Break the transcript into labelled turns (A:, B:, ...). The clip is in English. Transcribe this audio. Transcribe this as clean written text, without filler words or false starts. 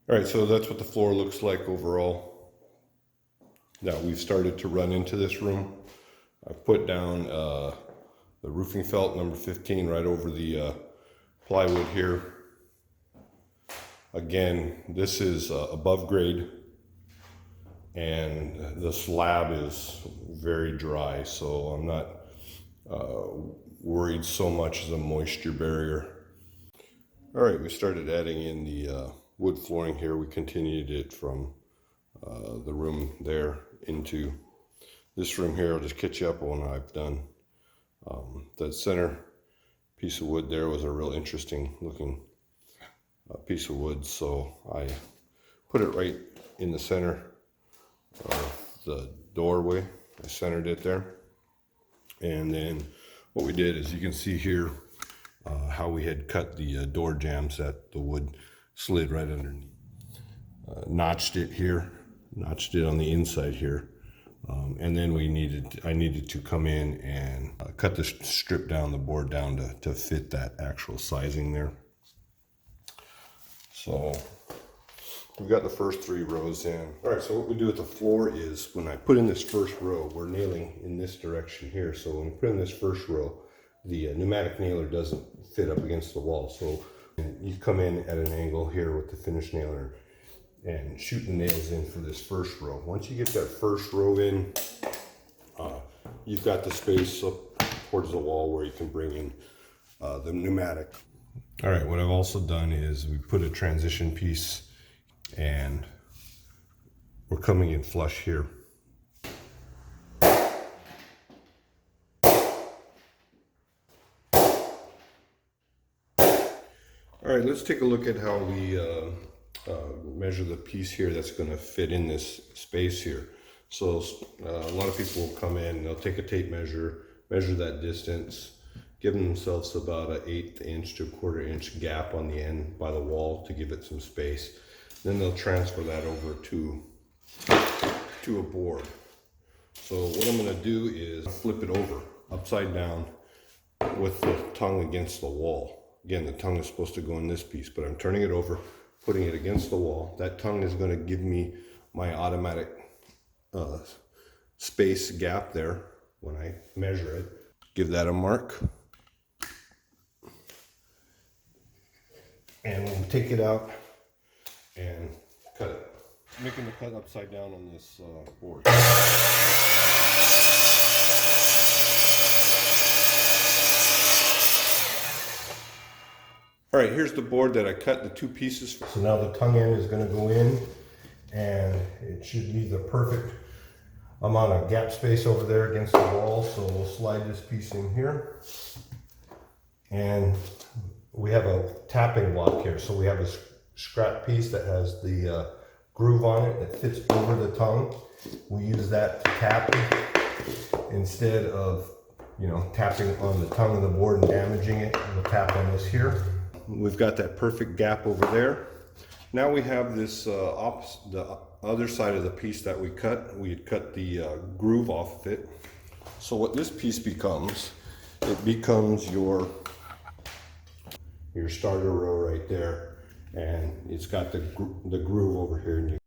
A: All right, so that's what the floor looks like overall. Now we've started to run into this room. I've put down the roofing felt number 15 right over the plywood here. Again, this is above grade, and the slab is very dry, so I'm not worried so much as a moisture barrier. All right, we started adding in the wood flooring here. We continued it from the room there into this room here. I'll just catch you up on what I've done. The center piece of wood there was a real interesting looking piece of wood, so I put it right in the center of the doorway. I centered it there, and then what we did is, you can see here how we had cut the door jambs that the wood slid right underneath. Notched it here, notched it on the inside here, and then I needed to come in and cut the strip down, the board down to fit that actual sizing there. So we've got the first 3 rows in. All right, so what we do with the floor is, when I put in this first row, we're nailing in this direction here. So when we put in this first row, the pneumatic nailer doesn't fit up against the wall. So you come in at an angle here with the finish nailer and shoot the nails in for this first row. Once you get that first row in, you've got the space up towards the wall where you can bring in the pneumatic. All right, what I've also done is we put a transition piece, and we're coming in flush here. All right, let's take a look at how we measure the piece here that's going to fit in this space here. So a lot of people will come in, they'll take a tape measure, measure that distance, give themselves about an 1/8 inch to 1/4 inch gap on the end by the wall to give it some space. Then they'll transfer that over to a board. So what I'm going to do is flip it over upside down with the tongue against the wall. Again, the tongue is supposed to go in this piece, but I'm turning it over, putting it against the wall. That tongue is going to give me my automatic space gap there when I measure it. Give that a mark. And we'll take it out and cut it. I'm making the cut upside down on this board. All right, here's the board that I cut the 2 pieces. So now the tongue end is going to go in, and it should be the perfect amount of gap space over there against the wall. So we'll slide this piece in here, and we have a tapping block here. So we have a scrap piece that has the groove on it that fits over the tongue. We use that to tap instead of, tapping on the tongue of the board and damaging it. We'll tap on this here. We've got that perfect gap over there. Now we have this the other side of the piece that we cut. We had cut the groove off of it. So what this piece becomes, it becomes your starter row right there, and it's got the groove over here, and